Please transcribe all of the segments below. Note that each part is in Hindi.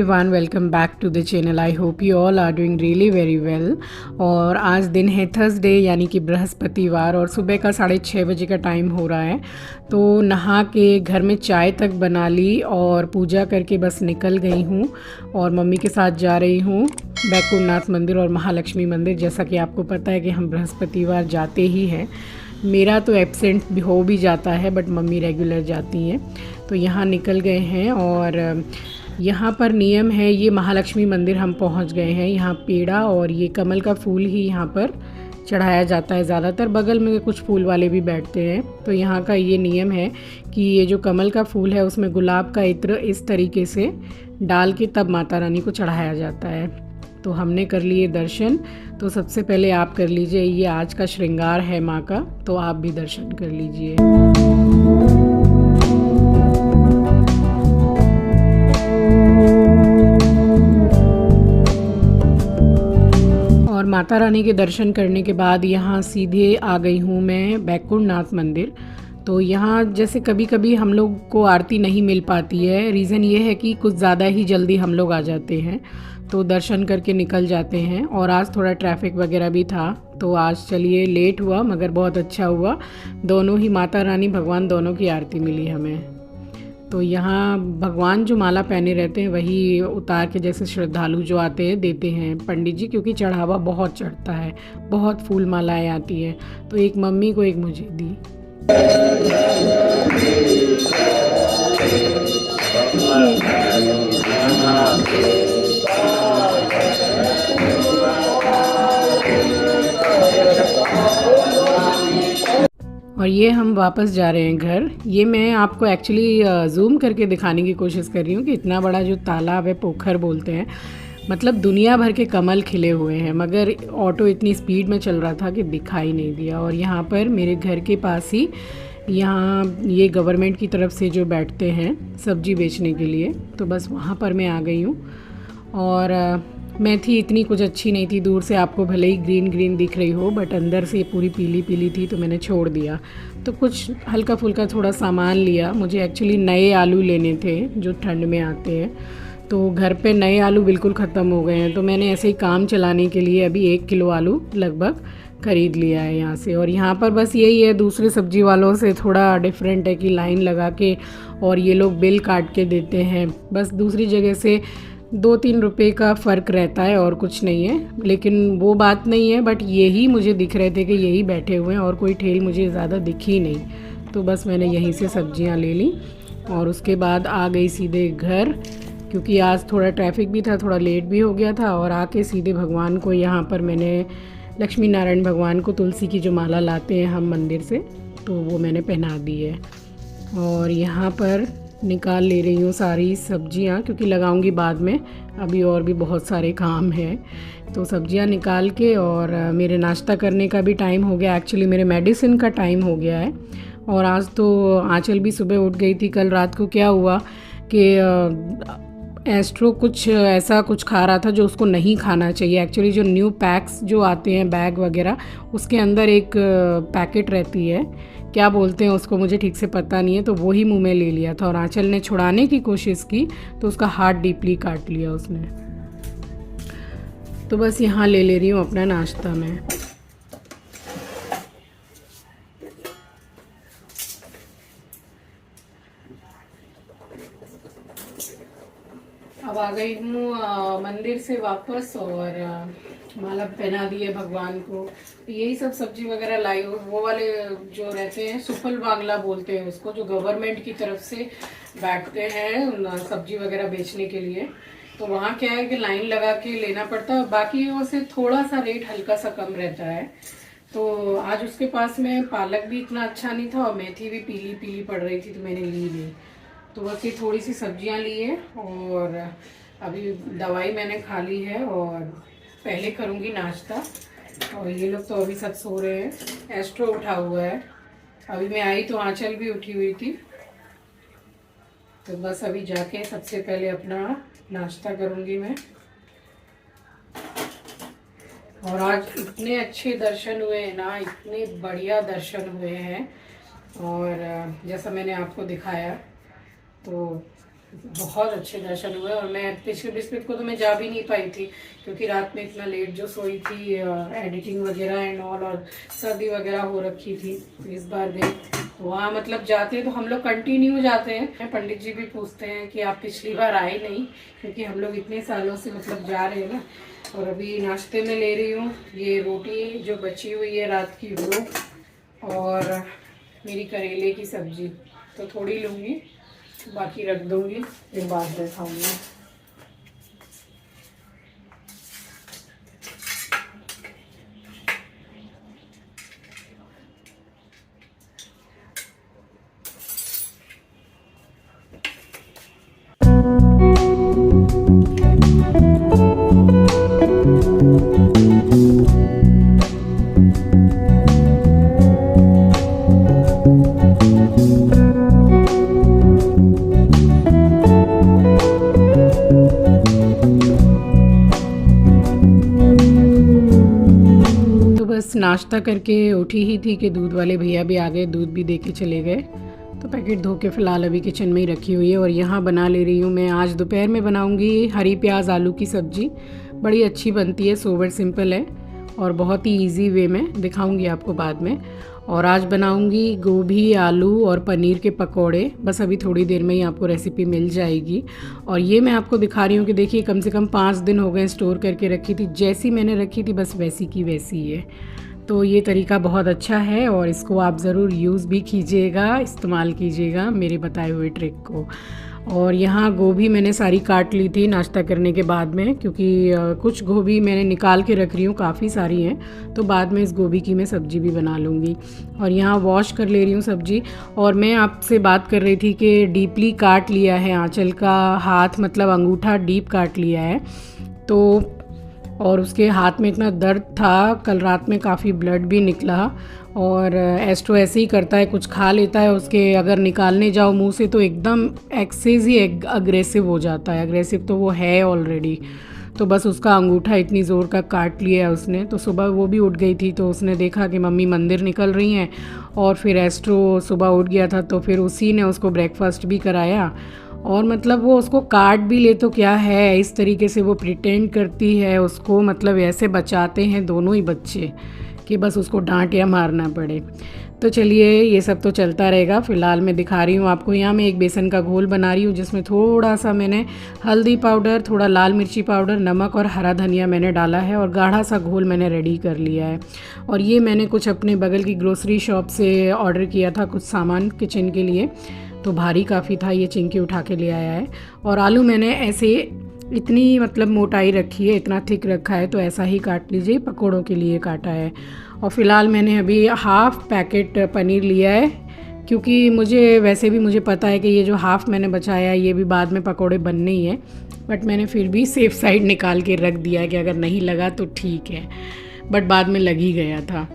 Everyone, welcome back to the channel. I hope you all are doing really very well. और आज दिन है थर्सडे यानी कि बृहस्पतिवार और सुबह का 6:30 बजे का टाइम हो रहा है। तो नहा के घर में चाय तक बना ली और पूजा करके बस निकल गई हूँ और मम्मी के साथ जा रही हूँ बैकुंठनाथ मंदिर और महालक्ष्मी मंदिर। जैसा कि आपको पता है कि हम बृहस्पतिवार जाते ही हैं। मेरा तो एब्सेंट भी हो भी जाता है बट मम्मी रेगुलर जाती हैं। तो यहाँ निकल गए हैं और यहाँ पर नियम है, ये महालक्ष्मी मंदिर हम पहुँच गए हैं। यहाँ पेड़ा और ये कमल का फूल ही यहाँ पर चढ़ाया जाता है ज़्यादातर। बगल में कुछ फूल वाले भी बैठते हैं। तो यहाँ का ये नियम है कि ये जो कमल का फूल है उसमें गुलाब का इत्र इस तरीके से डाल के तब माता रानी को चढ़ाया जाता है। तो हमने कर लिए दर्शन। तो सबसे पहले आप कर लीजिए, ये आज का श्रृंगार है माँ का, तो आप भी दर्शन कर लीजिए। और माता रानी के दर्शन करने के बाद यहाँ सीधे आ गई हूँ मैं बैकुंठनाथ मंदिर। तो यहाँ जैसे कभी कभी हम लोग को आरती नहीं मिल पाती है, रीज़न ये है कि कुछ ज़्यादा ही जल्दी हम लोग आ जाते हैं तो दर्शन करके निकल जाते हैं। और आज थोड़ा ट्रैफिक वगैरह भी था तो आज चलिए लेट हुआ मगर बहुत अच्छा हुआ। दोनों ही माता रानी भगवान दोनों की आरती मिली हमें। तो यहाँ भगवान जो माला पहने रहते हैं वही उतार के जैसे श्रद्धालु जो आते हैं देते हैं पंडित जी, क्योंकि चढ़ावा बहुत चढ़ता है, बहुत फूल मालाएँ आती हैं। तो एक मम्मी को एक मुझे दी। और ये हम वापस जा रहे हैं घर। ये मैं आपको एक्चुअली जूम करके दिखाने की कोशिश कर रही हूँ कि इतना बड़ा जो तालाब है, पोखर बोलते हैं, मतलब दुनिया भर के कमल खिले हुए हैं, मगर ऑटो इतनी स्पीड में चल रहा था कि दिखाई नहीं दिया। और यहाँ पर मेरे घर के पास ही यहाँ ये गवर्नमेंट की तरफ से जो बैठते हैं सब्जी बेचने के लिए, तो बस वहाँ पर मैं आ गई हूँ। और मेथी इतनी कुछ अच्छी नहीं थी, दूर से आपको भले ही ग्रीन ग्रीन दिख रही हो बट अंदर से पूरी पीली पीली थी, तो मैंने छोड़ दिया। तो कुछ हल्का फुल्का थोड़ा सामान लिया। मुझे एक्चुअली नए आलू लेने थे जो ठंड में आते हैं, तो घर पे नए आलू बिल्कुल ख़त्म हो गए हैं। तो मैंने ऐसे ही काम चलाने के लिए अभी 1 किलो आलू लगभग ख़रीद लिया है यहाँ से। और यहाँ पर बस यही है, दूसरे सब्जी वालों से थोड़ा डिफरेंट है कि लाइन लगा के और ये लोग बिल काट के देते हैं। बस दूसरी जगह से 2-3 रुपए का फ़र्क रहता है और कुछ नहीं है, लेकिन वो बात नहीं है। बट यही मुझे दिख रहे थे कि यही बैठे हुए हैं और कोई ठेल मुझे ज़्यादा दिखी नहीं, तो बस मैंने यहीं से सब्जियां ले ली और उसके बाद आ गई सीधे घर, क्योंकि आज थोड़ा ट्रैफिक भी था, थोड़ा लेट भी हो गया था। और आके सीधे भगवान को यहाँ पर मैंने लक्ष्मी नारायण भगवान को तुलसी की जो माला लाते हैं हम मंदिर से, तो वो मैंने पहना दी है। और यहाँ पर निकाल ले रही हूँ सारी सब्जियाँ, क्योंकि लगाऊंगी बाद में, अभी और भी बहुत सारे काम हैं। तो सब्जियाँ निकाल के और मेरे नाश्ता करने का भी टाइम हो गया। एक्चुअली मेरे मेडिसिन का टाइम हो गया है। और आज तो आंचल भी सुबह उठ गई थी। कल रात को क्या हुआ कि एस्ट्रो कुछ ऐसा कुछ खा रहा था जो उसको नहीं खाना चाहिए। एक्चुअली जो न्यू पैक्स जो आते हैं बैग वगैरह, उसके अंदर एक पैकेट रहती है, क्या बोलते हैं उसको मुझे ठीक से पता नहीं है, तो वो ही मुंह में ले लिया था। और आंचल ने छुड़ाने की कोशिश की तो उसका हाथ डीपली काट लिया उसने। तो बस यहाँ ले रही हूँ अपना नाश्ता में। अब आ गई हूँ मंदिर से वापस और माला पहना दी है भगवान को। तो यही सब सब्जी वगैरह लाई हो, वो वाले जो रहते हैं सुपल बांग्ला बोलते हैं उसको, जो गवर्नमेंट की तरफ से बैठते हैं सब्जी वगैरह बेचने के लिए। तो वहाँ क्या है कि लाइन लगा के लेना पड़ता है, बाकी से थोड़ा सा रेट हल्का सा कम रहता है। तो आज उसके पास में पालक भी इतना अच्छा नहीं था और मेथी भी पीली पीली पड़ रही थी, तो मैंने ली नहीं। तो बस ये थोड़ी सी सब्जियां ली है और अभी दवाई मैंने खा ली है और पहले करूँगी नाश्ता। और ये लोग तो अभी सब सो रहे हैं, एस्ट्रो उठा हुआ है। अभी मैं आई तो आंचल भी उठी हुई थी। तो बस अभी जाके सबसे पहले अपना नाश्ता करूँगी मैं। और आज इतने अच्छे दर्शन हुए हैं ना, इतने बढ़िया दर्शन हुए हैं। और जैसा मैंने आपको दिखाया तो बहुत अच्छे दर्शन हुए। और मैं पिछले बिस्किट को तो मैं जा भी नहीं पाई थी क्योंकि रात में इतना लेट जो सोई थी, एडिटिंग वगैरह एंड ऑल, और सर्दी वगैरह हो रखी थी। तो इस बार गई तो वहाँ मतलब जाते हैं तो हम लोग कंटिन्यू जाते हैं। पंडित जी भी पूछते हैं कि आप पिछली बार आए नहीं, क्योंकि हम लोग इतने सालों से मतलब जा रहे हैं ना। और अभी नाश्ते में ले रही हूँ ये रोटी जो बची हुई है रात की वो, और मेरी करेले की सब्जी। तो थोड़ी लूँगी, बाकी रख दूँगी, फिर बाद में खाऊँगी। बस नाश्ता करके उठी ही थी कि दूध वाले भैया भी आ गए, दूध भी दे के चले गए। तो पैकेट धो के फ़िलहाल अभी किचन में ही रखी हुई है। और यहाँ बना ले रही हूँ मैं, आज दोपहर में बनाऊँगी हरी प्याज आलू की सब्ज़ी। बड़ी अच्छी बनती है, सोबर सिंपल है और बहुत ही इजी वे में दिखाऊँगी आपको बाद में। और आज बनाऊँगी गोभी आलू और पनीर के पकौड़े। बस अभी थोड़ी देर में ही आपको रेसिपी मिल जाएगी। और ये मैं आपको दिखा रही हूँ कि देखिए कम से कम 5 दिन हो गए स्टोर करके रखी थी, जैसी मैंने रखी थी बस वैसी की वैसी ही है। तो ये तरीका बहुत अच्छा है और इसको आप ज़रूर यूज़ भी कीजिएगा, इस्तेमाल कीजिएगा मेरे बताए हुए ट्रिक को। और यहाँ गोभी मैंने सारी काट ली थी नाश्ता करने के बाद में, क्योंकि कुछ गोभी मैंने निकाल के रख रही हूँ, काफ़ी सारी हैं, तो बाद में इस गोभी की मैं सब्ज़ी भी बना लूँगी। और यहाँ वॉश कर ले रही हूँ सब्ज़ी। और मैं आपसे बात कर रही थी कि डीपली काट लिया है आँचल का हाथ, मतलब अंगूठा डीप काट लिया है। तो और उसके हाथ में इतना दर्द था, कल रात में काफ़ी ब्लड भी निकला। और एस्ट्रो ऐसे ही करता है, कुछ खा लेता है, उसके अगर निकालने जाओ मुंह से तो एकदम एक्सेस ही अग्रेसिव हो जाता है। अग्रेसिव तो वो है ऑलरेडी। तो बस उसका अंगूठा इतनी ज़ोर का काट लिया है उसने। तो सुबह वो भी उठ गई थी, तो उसने देखा कि मम्मी मंदिर निकल रही हैं, और फिर एस्ट्रो सुबह उठ गया था, तो फिर उसी ने उसको ब्रेकफास्ट भी कराया। और मतलब वो उसको काट भी ले तो क्या है, इस तरीके से वो प्रिटेंड करती है उसको, मतलब ऐसे बचाते हैं दोनों ही बच्चे कि बस उसको डांट या मारना पड़े। तो चलिए ये सब तो चलता रहेगा। फ़िलहाल मैं दिखा रही हूँ आपको, यहाँ मैं एक बेसन का घोल बना रही हूँ जिसमें थोड़ा सा मैंने हल्दी पाउडर, थोड़ा लाल मिर्ची पाउडर, नमक और हरा धनिया मैंने डाला है, और गाढ़ा सा घोल मैंने रेडी कर लिया है। और ये मैंने कुछ अपने बगल की ग्रोसरी शॉप से ऑर्डर किया था, कुछ सामान किचन के लिए, तो भारी काफ़ी था, ये चिंकी उठा के ले आया है। और आलू मैंने ऐसे इतनी मतलब मोटाई रखी है, इतना थिक रखा है, तो ऐसा ही काट लीजिए, पकौड़ों के लिए काटा है। और फ़िलहाल मैंने अभी हाफ़ पैकेट पनीर लिया है, क्योंकि मुझे पता है कि ये जो हाफ़ मैंने बचाया है ये भी बाद में पकौड़े बनने ही हैं, बट मैंने फिर भी सेफ़ साइड निकाल के रख दिया है कि अगर नहीं लगा तो ठीक है, बट बाद में लग ही गया था।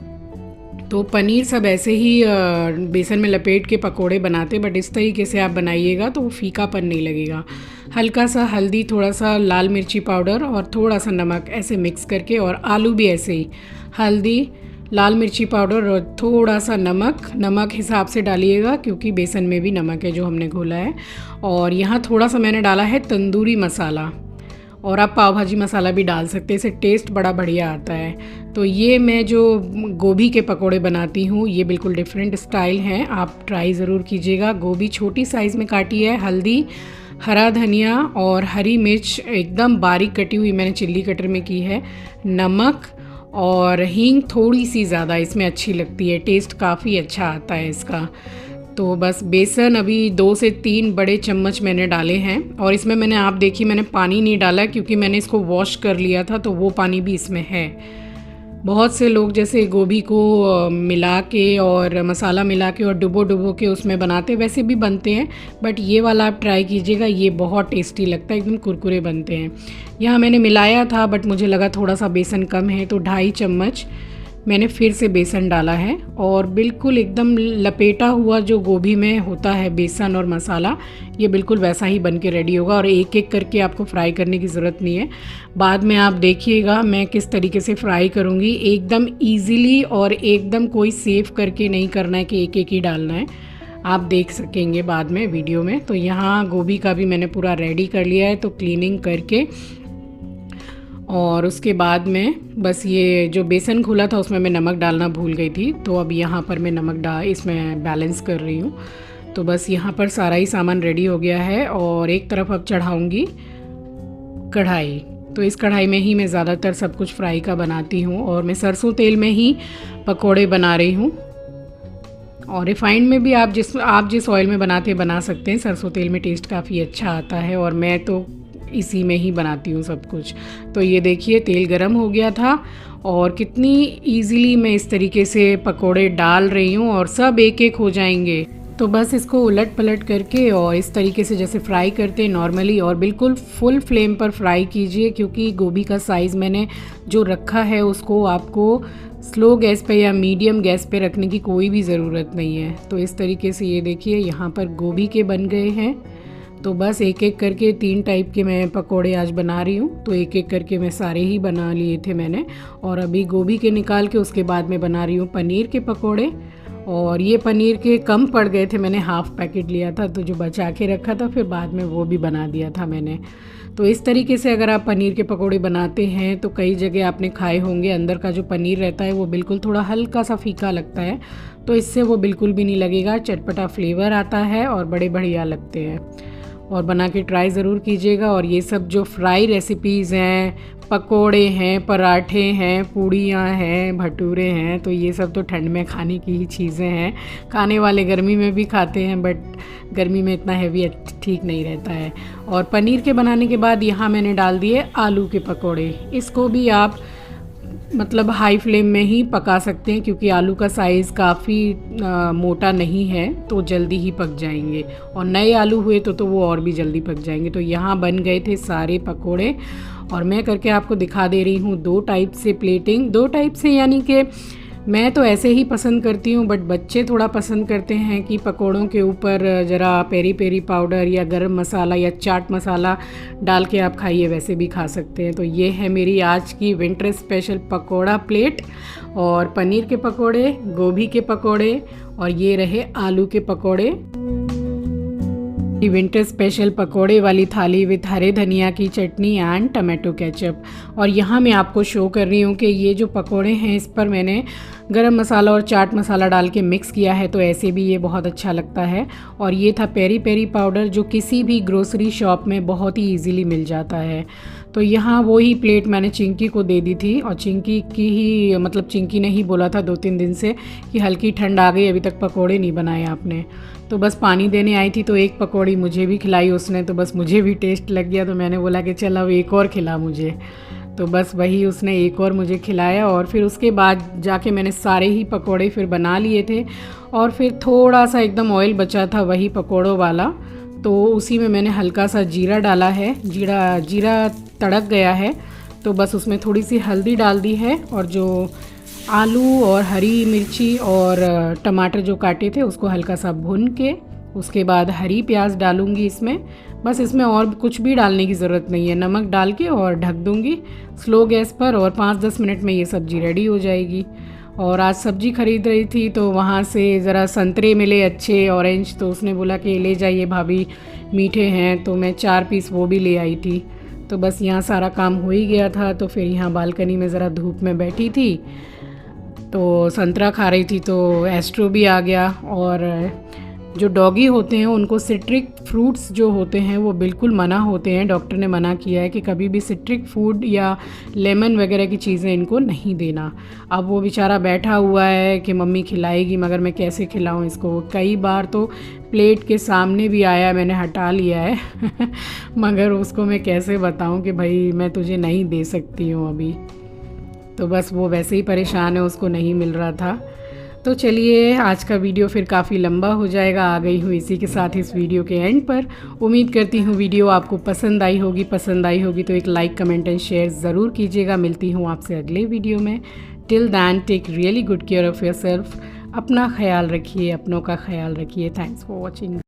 तो पनीर सब ऐसे ही बेसन में लपेट के पकोड़े बनाते, बट इस तरीके से आप बनाइएगा तो वो फीकापन नहीं लगेगा। हल्का सा हल्दी, थोड़ा सा लाल मिर्ची पाउडर और थोड़ा सा नमक ऐसे मिक्स करके, और आलू भी ऐसे ही हल्दी, लाल मिर्ची पाउडर और थोड़ा सा नमक हिसाब से डालिएगा, क्योंकि बेसन में भी नमक है जो हमने घोला है। और यहाँ थोड़ा सा मैंने डाला है तंदूरी मसाला, और आप पाव भाजी मसाला भी डाल सकते हैं, इससे टेस्ट बड़ा बढ़िया आता है। तो ये मैं जो गोभी के पकोड़े बनाती हूँ ये बिल्कुल डिफरेंट स्टाइल हैं, आप ट्राई ज़रूर कीजिएगा। गोभी छोटी साइज़ में काटी है, हल्दी, हरा धनिया और हरी मिर्च एकदम बारीक कटी हुई मैंने चिल्ली कटर में की है, नमक और हींग थोड़ी सी ज़्यादा इसमें अच्छी लगती है, टेस्ट काफ़ी अच्छा आता है इसका। तो बस बेसन अभी 2 से 3 बड़े चम्मच मैंने डाले हैं, और इसमें आप देखिए मैंने पानी नहीं डाला क्योंकि मैंने इसको वॉश कर लिया था, तो वो पानी भी इसमें है। बहुत से लोग जैसे गोभी को मिला के और मसाला मिला के और डुबो के उसमें बनाते, वैसे भी बनते हैं, बट ये वाला आप ट्राई कीजिएगा, ये बहुत टेस्टी लगता है, एकदम कुरकुरे बनते हैं। यहाँ मैंने मिलाया था बट मुझे लगा थोड़ा सा बेसन कम है, तो 2.5 चम्मच मैंने फिर से बेसन डाला है, और बिल्कुल एकदम लपेटा हुआ जो गोभी में होता है बेसन और मसाला, ये बिल्कुल वैसा ही बन के रेडी होगा। और एक एक करके आपको फ्राई करने की ज़रूरत नहीं है, बाद में आप देखिएगा मैं किस तरीके से फ्राई करूँगी, एकदम ईज़िली, और एकदम कोई सेव करके नहीं करना है कि एक एक ही डालना है। आप देख सकेंगे बाद में वीडियो में। तो यहाँ गोभी का भी मैंने पूरा रेडी कर लिया है, तो क्लीनिंग करके और उसके बाद में बस ये जो बेसन घोला था उसमें मैं नमक डालना भूल गई थी, तो अब यहाँ पर मैं नमक इसमें बैलेंस कर रही हूँ। तो बस यहाँ पर सारा ही सामान रेडी हो गया है और एक तरफ अब चढ़ाऊँगी कढ़ाई। तो इस कढ़ाई में ही मैं ज़्यादातर सब कुछ फ्राई का बनाती हूँ और मैं सरसों तेल में ही पकोड़े बना रही हूँ। और रिफाइंड में भी आप जिस ऑयल में बना सकते हैं। सरसों तेल में टेस्ट काफ़ी अच्छा आता है और मैं तो इसी में ही बनाती हूँ सब कुछ। तो ये देखिए तेल गरम हो गया था और कितनी इजीली मैं इस तरीके से पकोड़े डाल रही हूँ और सब एक एक हो जाएंगे। तो बस इसको उलट पलट करके और इस तरीके से जैसे फ्राई करते हैं नॉर्मली, और बिल्कुल फुल फ्लेम पर फ्राई कीजिए, क्योंकि गोभी का साइज़ मैंने जो रखा है उसको आपको स्लो गैस पे या मीडियम गैस पे रखने की कोई भी ज़रूरत नहीं है। तो इस तरीके से ये देखिए यहाँ पर गोभी के बन गए हैं। तो बस एक एक करके 3 टाइप के मैं पकोड़े आज बना रही हूँ। तो एक एक करके मैं सारे ही बना लिए थे मैंने, और अभी गोभी के निकाल के उसके बाद मैं बना रही हूँ पनीर के पकोड़े। और ये पनीर के कम पड़ गए थे, मैंने हाफ़ पैकेट लिया था तो जो बचा के रखा था फिर बाद में वो भी बना दिया था मैंने। तो इस तरीके से अगर आप पनीर के पकोड़े बनाते हैं तो कई जगह आपने खाए होंगे, अंदर का जो पनीर रहता है वो बिल्कुल थोड़ा हल्का सा फीका लगता है, तो इससे वो बिल्कुल भी नहीं लगेगा, चटपटा फ्लेवर आता है और बड़े बढ़िया लगते हैं। और बना के ट्राई ज़रूर कीजिएगा। और ये सब जो फ्राई रेसिपीज़ हैं, पकोड़े हैं, पराठे हैं, पूड़ियाँ हैं, भटूरे हैं, तो ये सब तो ठंड में खाने की ही चीज़ें हैं। खाने वाले गर्मी में भी खाते हैं, बट गर्मी में इतना हैवी ठीक नहीं रहता है। और पनीर के बनाने के बाद यहाँ मैंने डाल दिए आलू के पकोड़े। इसको भी आप मतलब हाई फ्लेम में ही पका सकते हैं, क्योंकि आलू का साइज़ काफ़ी मोटा नहीं है, तो जल्दी ही पक जाएंगे। और नए आलू हुए तो वो और भी जल्दी पक जाएंगे। तो यहाँ बन गए थे सारे पकोड़े और मैं करके आपको दिखा दे रही हूँ 2 टाइप से प्लेटिंग। 2 टाइप से यानी कि मैं तो ऐसे ही पसंद करती हूँ, बट बच्चे थोड़ा पसंद करते हैं कि पकोड़ों के ऊपर ज़रा पेरी पेरी पाउडर या गरम मसाला या चाट मसाला डाल के आप खाइए, वैसे भी खा सकते हैं। तो ये है मेरी आज की विंटर स्पेशल पकोड़ा प्लेट, और पनीर के पकोड़े, गोभी के पकोड़े और ये रहे आलू के पकोड़े। विंटर स्पेशल पकोड़े वाली थाली विथ हरे धनिया की चटनी एंड टमाटो केचप। और यहाँ मैं आपको शो कर रही हूँ कि ये जो पकोड़े हैं इस पर मैंने गरम मसाला और चाट मसाला डाल के मिक्स किया है, तो ऐसे भी ये बहुत अच्छा लगता है। और ये था पेरी पेरी पाउडर, जो किसी भी ग्रोसरी शॉप में बहुत ही ईजीली मिल जाता है। तो यहाँ वही प्लेट मैंने चिंकी को दे दी थी, और चिंकी की ही मतलब चिंकी ने ही बोला था 2-3 दिन से कि हल्की ठंड आ गई, अभी तक पकोड़े नहीं बनाए आपने। तो बस पानी देने आई थी तो एक पकौड़ी मुझे भी खिलाई उसने, तो बस मुझे भी टेस्ट लग गया, तो मैंने बोला कि चल अब एक और खिला मुझे। तो बस वही उसने एक और मुझे खिलाया, और फिर उसके बाद जाके मैंने सारे ही पकोड़े फिर बना लिए थे। और फिर थोड़ा सा एकदम ऑयल बचा था वही पकोड़ों वाला, तो उसी में मैंने हल्का सा जीरा डाला है। जीरा तड़क गया है तो बस उसमें थोड़ी सी हल्दी डाल दी है, और जो आलू और हरी मिर्ची और टमाटर जो काटे थे उसको हल्का सा भून के उसके बाद हरी प्याज डालूंगी इसमें। बस इसमें और कुछ भी डालने की ज़रूरत नहीं है, नमक डाल के और ढक दूंगी स्लो गैस पर, और 5-10 मिनट में ये सब्ज़ी रेडी हो जाएगी। और आज सब्ज़ी खरीद रही थी तो वहाँ से ज़रा संतरे मिले अच्छे ऑरेंज, तो उसने बोला कि ले जाइए भाभी, मीठे हैं, तो मैं 4 पीस वो भी ले आई थी। तो बस यहाँ सारा काम हो ही गया था। तो फिर यहाँ बालकनी में ज़रा धूप में बैठी थी तो संतरा खा रही थी, तो एस्ट्रो भी आ गया। और जो डॉगी होते हैं उनको सिट्रिक फ्रूट्स जो होते हैं वो बिल्कुल मना होते हैं, डॉक्टर ने मना किया है कि कभी भी सिट्रिक फूड या लेमन वगैरह की चीज़ें इनको नहीं देना। अब वो बेचारा बैठा हुआ है कि मम्मी खिलाएगी, मगर मैं कैसे खिलाऊं इसको। कई बार तो प्लेट के सामने भी आया, मैंने हटा लिया है मगर उसको मैं कैसे बताऊं कि भाई मैं तुझे नहीं दे सकती हूँ अभी। तो बस वो वैसे ही परेशान है, उसको नहीं मिल रहा था। तो चलिए आज का वीडियो फिर काफ़ी लंबा हो जाएगा, आ गई हूँ इसी के साथ इस वीडियो के एंड पर। उम्मीद करती हूँ वीडियो आपको पसंद आई होगी तो एक लाइक कमेंट एंड शेयर ज़रूर कीजिएगा। मिलती हूँ आपसे अगले वीडियो में। Till then take really good care of your self. अपना ख्याल रखिए, अपनों का ख्याल रखिए। Thanks for watching.